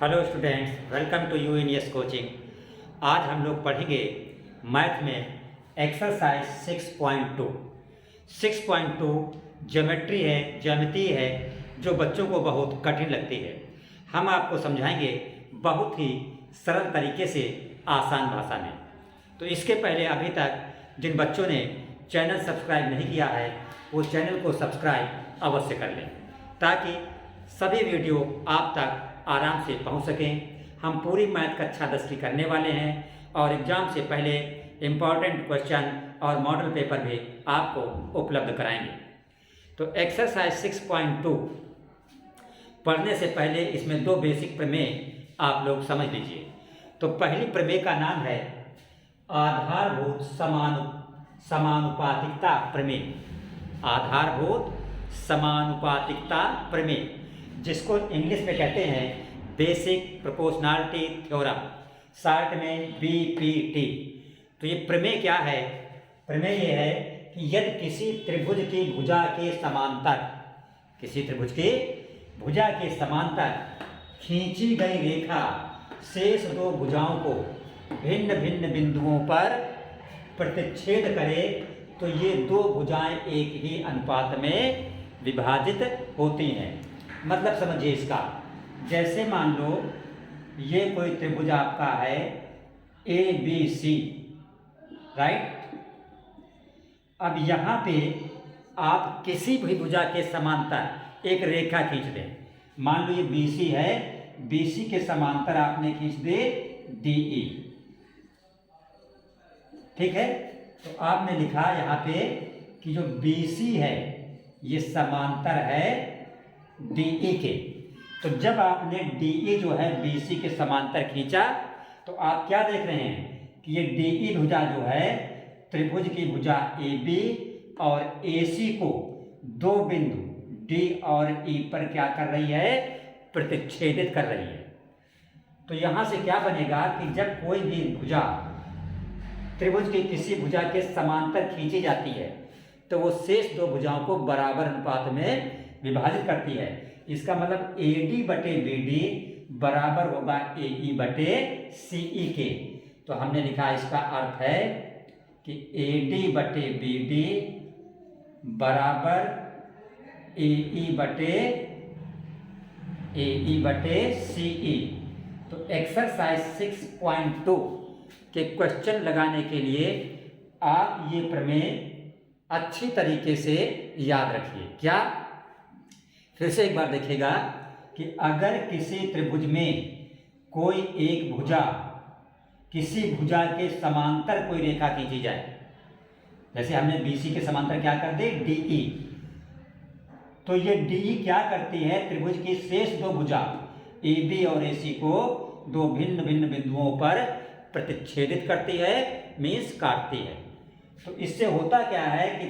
Hello students, welcome to you in yes coaching. आज हम लोग पढ़ेंगे मैथ में एक्सरसाइज 6.2। 6.2 ज्योमेट्री है, ज्यामिति है जो बच्चों को बहुत कठिन लगती है। हम आपको समझाएंगे बहुत ही सरल तरीके से, आसान भाषा में। तो इसके पहले अभी तक जिन बच्चों ने चैनल सब्सक्राइब नहीं किया है वो चैनल को सब्सक्राइब अवश्य कर लें ताकि सभी वीडियो आप तक आराम से पहुंच सकें। हम पूरी मैथ कक्षा 10 की करने वाले हैं और एग्ज़ाम से पहले इम्पॉर्टेंट क्वेश्चन और मॉडल पेपर भी आपको उपलब्ध कराएंगे। तो एक्सरसाइज 6.2 पढ़ने से पहले इसमें दो बेसिक प्रमेय आप लोग समझ लीजिए। तो पहली प्रमेय का नाम है आधारभूत समानुपातिकता प्रमेय। आधारभूत समानुपातिकता प्रमेय, जिसको इंग्लिश में कहते हैं बेसिक प्रोपोर्शनैलिटी थ्योरम, शॉर्ट में बीपीटी। तो ये प्रमेय क्या है? प्रमेय ये है कि यदि किसी त्रिभुज की भुजा के समांतर, किसी त्रिभुज की भुजा के समांतर खींची गई रेखा शेष दो भुजाओं को भिन्न भिन्न बिंदुओं पर प्रतिच्छेद करे तो ये दो भुजाएं एक ही अनुपात में विभाजित होती हैं। मतलब समझिए इसका, जैसे मान लो ये कोई त्रिभुज आपका है ए बी सी, राइट। अब यहाँ पे आप किसी भी भुजा के समांतर एक रेखा खींच दें। मान लो ये बी सी है, बी सी के समांतर आपने खींच दे डी ई, ठीक है। तो आपने लिखा यहाँ पे कि जो बी सी है ये समांतर है डीई के। तो जब आपने डीई जो है बीसी के समांतर खींचा तो आप क्या देख रहे हैं कि ये डीई भुजा जो है त्रिभुज की भुजा ए बी और एसी को दो बिंदु डी और ई पर क्या कर रही है? प्रतिच्छेदित कर रही है। तो यहां से क्या बनेगा कि जब कोई भी भुजा त्रिभुज की किसी भुजा के समांतर खींची जाती है तो वो शेष दो भुजाओं को बराबर अनुपात में विभाजित करती है। इसका मतलब AD बटे BD बराबर होगा AE बटे CE के। तो हमने लिखा इसका अर्थ है कि AD बटे BD बराबर AE बटे CE। तो एक्सरसाइज 6.2 के क्वेश्चन लगाने के लिए आप ये प्रमेय अच्छी तरीके से याद रखिए। क्या? फिर से एक बार देखिएगा कि अगर किसी त्रिभुज में कोई एक भुजा किसी भुजा के समांतर कोई रेखा खींची जाए, जैसे हमने BC के समांतर क्या कर दे DE, तो ये DE क्या करती है? त्रिभुज की शेष दो भुजा AB और AC को दो भिन्न भिन्न बिंदुओं पर प्रतिच्छेदित करती है, मीन्स काटती है। तो इससे होता क्या है कि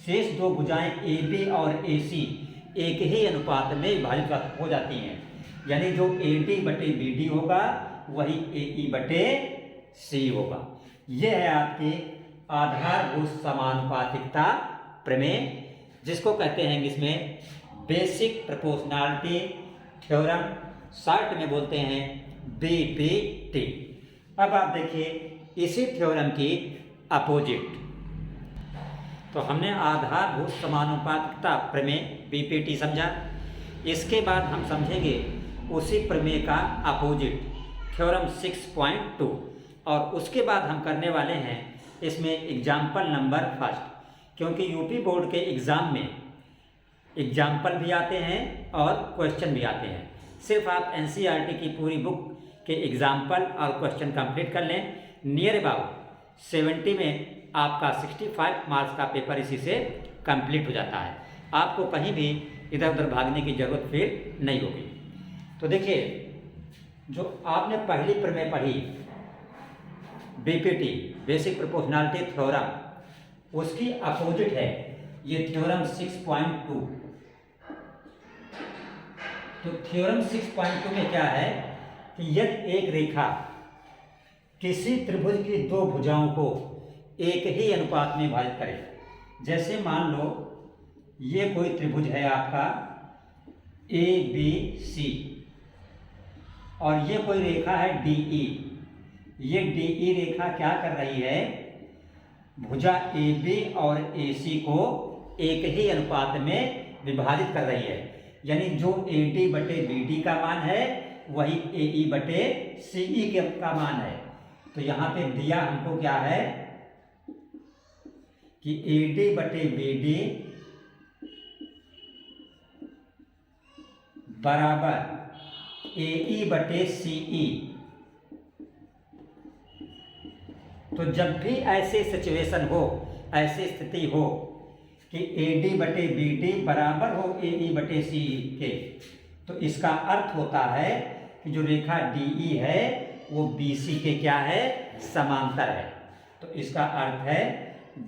शेष दो भुजाएं AB और AC एक ही अनुपात में विभाजित हो जाती हैं। यानी जो AD बटे BD होगा वही AE बटे C होगा। यह है आपकी आधारभूत समानुपातिकता प्रमेय, जिसको कहते हैं इंग्लिश में बेसिक प्रोपोर्शनैलिटी थ्योरम, शॉर्ट में बोलते हैं BPT। अब आप देखिए इसी थ्योरम की अपोजिट। तो हमने आधारभूत समानुपातिकता प्रमेय BPT समझा। इसके बाद हम समझेंगे उसी प्रमेय का अपोजिट थ्योरम 6.2, और उसके बाद हम करने वाले हैं इसमें एग्जाम्पल नंबर फर्स्ट, क्योंकि यूपी बोर्ड के एग्ज़ाम में एग्जाम्पल भी आते हैं और क्वेश्चन भी आते हैं। सिर्फ आप NCERT की पूरी बुक के एग्जाम्पल और क्वेश्चन कंप्लीट कर लें। नियर अबाउट 70 में आपका 65 मार्क्स का पेपर इसी से कंप्लीट हो जाता है। आपको कहीं भी इधर उधर भागने की जरूरत फिर नहीं होगी। तो देखिए, जो आपने पहली प्रमेय पढ़ी BPT बेसिक प्रोपोर्शनैलिटी थ्योरम, उसकी अपोजिट है ये थ्योरम 6.2। तो थ्योरम 6.2 में क्या है कि यदि एक रेखा किसी त्रिभुज की दो भुजाओं को एक ही अनुपात में विभाजित करे, जैसे मान लो ये कोई त्रिभुज है आपका ABC, और ये कोई रेखा है डी ई। ये डी ई रेखा क्या कर रही है, भुजा ए बी और ए सी को एक ही अनुपात में विभाजित कर रही है। यानी जो ए डी बटे बी डी का मान है वही ए ई बटे सी ई का मान है। तो यहाँ पे दिया हमको क्या है कि ए डी बटे बी डी बराबर ए ई बटे सी ई। तो जब भी ऐसे सिचुएशन हो, ऐसी स्थिति हो कि ए डी बटे बी डी बराबर हो ए ई बटे सी ई के, तो इसका अर्थ होता है कि जो रेखा डी ई है वो बी सी के क्या है, समांतर है। तो इसका अर्थ है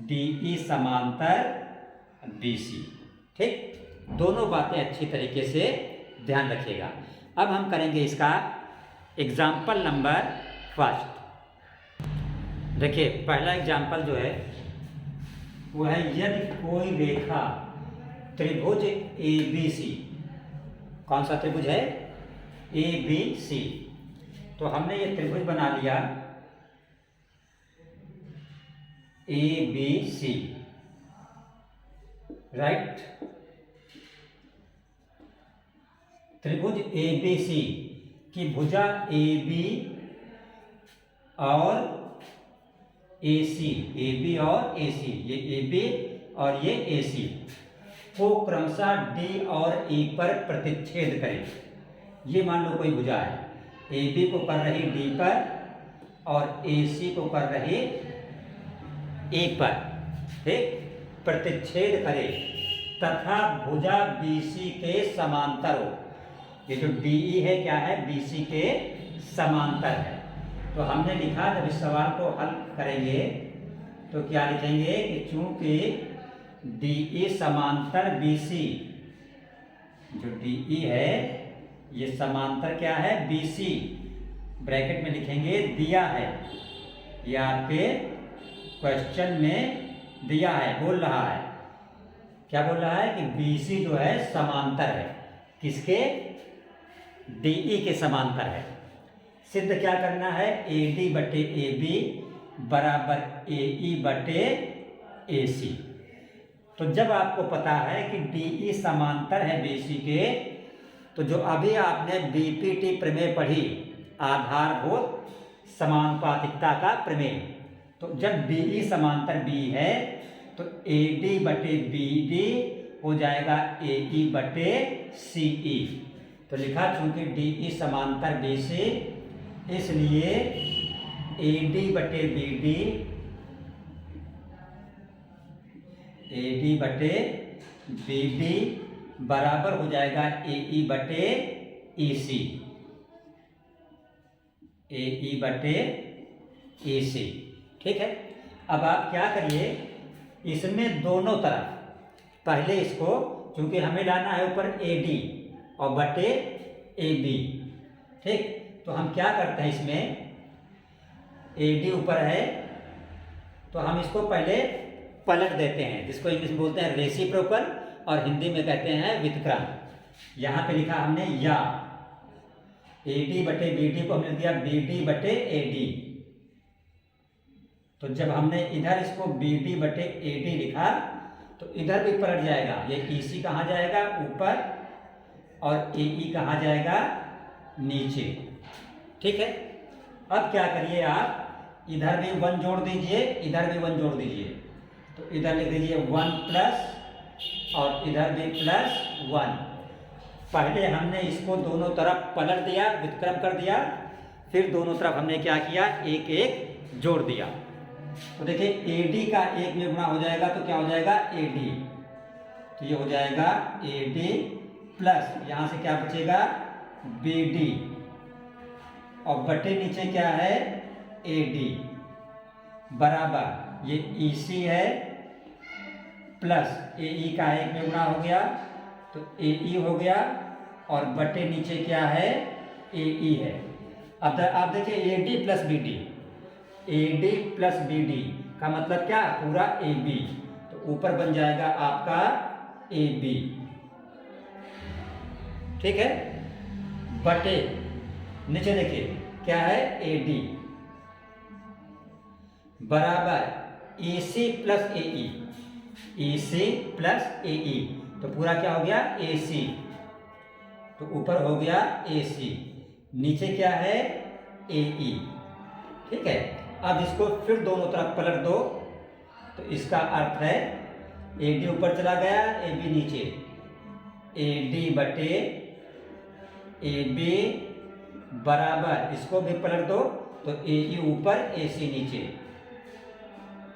डी ई समांतर बी सी। ठीक, दोनों बातें अच्छी तरीके से ध्यान रखिएगा। अब हम करेंगे इसका एग्जाम्पल नंबर फर्स्ट। देखिए पहला एग्जाम्पल जो है वो है, यदि कोई रेखा त्रिभुज ए बी सी, कौन सा त्रिभुज है, ए बी सी। तो हमने ये त्रिभुज बना लिया ए बी सी, राइट। त्रिभुज ए बी सी की भुजा ए बी और ए सी, ए बी और ए सी, ये ए बी और ये ए सी को क्रमशः डी और ई पर प्रतिच्छेद करें। ये मान लो कोई भुजा है, ए बी को कर रही डी पर और ए सी को कर रही ए पर, ठीक, प्रतिच्छेद करे तथा भुजा बी सी के समांतर हो। ये जो डी ई है क्या है, बी सी के समांतर है। तो हमने लिखा, जब इस सवाल को हल करेंगे तो क्या लिखेंगे कि चूंकि डी ई समांतर बी सी, जो डी ई है ये समांतर क्या है, बी सी, ब्रैकेट में लिखेंगे दिया है, ये आपके क्वेश्चन में दिया है, बोल रहा है, क्या बोल रहा है कि बी सी जो है समांतर है, किसके, डी ई के समांतर है। सिद्ध क्या करना है, ए डी बटे ए बी बराबर ए ई बटे ए सी। तो जब आपको पता है कि डी ई समांतर है बी सी के, तो जो अभी आपने बीपीटी प्रमेय पढ़ी, आधारभूत समानुपातिकता का प्रमेय, तो जब डी ई समांतर बी है तो ए डी बटे बी डी हो जाएगा ए ई बटे सी ई। तो लिखा चूंकि डी ई समांतर बी सी, इसलिए ए डी बटे बी डी, ए डी बटे बी डी बराबर हो जाएगा ए ई बटे ई सी, ए ई बटे ई सी। ठीक है, अब आप क्या करिए, इसमें दोनों तरफ पहले इसको, क्योंकि हमें लाना है ऊपर ए डी और बटे ए बी, ठीक, तो हम क्या करते हैं, इसमें ए डी ऊपर है तो हम इसको पहले पलट देते हैं, जिसको इंग्लिश में बोलते हैं रेसिप्रोकल और हिंदी में कहते हैं व्युत्क्रम। यहाँ पे लिखा हमने या, ए डी बटे बी डी को हमने दिया बी डी बटे ए डी। तो जब हमने इधर इसको बी डी बटे ए डी लिखा तो इधर भी पलट जाएगा, ये ई सी कहाँ जाएगा, ऊपर, और ए ई कहाँ जाएगा, नीचे। ठीक है, अब क्या करिए आप, इधर भी 1 जोड़ दीजिए, इधर भी 1 जोड़ दीजिए। तो इधर लिख दीजिए 1 प्लस और इधर भी प्लस 1। पहले हमने इसको दोनों तरफ पलट दिया, व्युत्क्रम कर दिया, फिर दोनों तरफ हमने क्या किया, एक एक जोड़ दिया। तो देखिए ए डी का एक में गुणा हो जाएगा तो क्या हो जाएगा, ए डी, तो ये हो जाएगा ए डी प्लस, यहाँ से क्या बचेगा, बी डी, और बटे नीचे क्या है, ए डी, बराबर ये ई सी है प्लस ए ई का एक में गुणा हो गया तो ए ई हो गया, और बटे नीचे क्या है, ए ई है। अब आप देखिए A D plus B D, A D plus B D का मतलब क्या, पूरा ए बी, तो ऊपर बन जाएगा आपका ए बी। ठीक है, बटे नीचे देखिए क्या है, ए डी बराबर ए सी प्लस ए ई, ए सी प्लस ए ई, तो पूरा क्या हो गया, ए सी। तो ऊपर हो गया ए सी, नीचे क्या है, ए ई। ठीक है, अब इसको फिर दोनों तरफ पलट दो, तो इसका अर्थ है ए डी ऊपर चला गया, ए बी नीचे, ए डी बटे ए बी बराबर, इसको भी पलट दो तो ए ई ऊपर ए सी नीचे,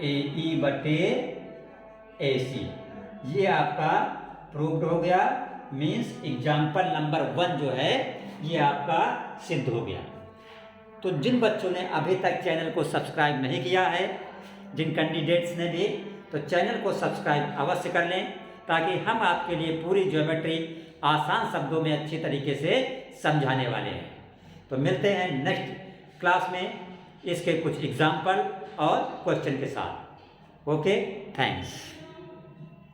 ए ई बटे ए सी। ये आपका प्रूव्ड हो गया, मीन्स एग्जाम्पल नंबर 1 जो है ये आपका सिद्ध हो गया। तो जिन बच्चों ने अभी तक चैनल को सब्सक्राइब नहीं किया है, जिन कैंडिडेट्स ने भी, तो चैनल को सब्सक्राइब अवश्य कर लें, ताकि हम आपके लिए पूरी ज्योमेट्री आसान शब्दों में अच्छी तरीके से समझाने वाले हैं। तो मिलते हैं नेक्स्ट क्लास में इसके कुछ एग्जाम्पल और क्वेश्चन के साथ। Okay, thanks.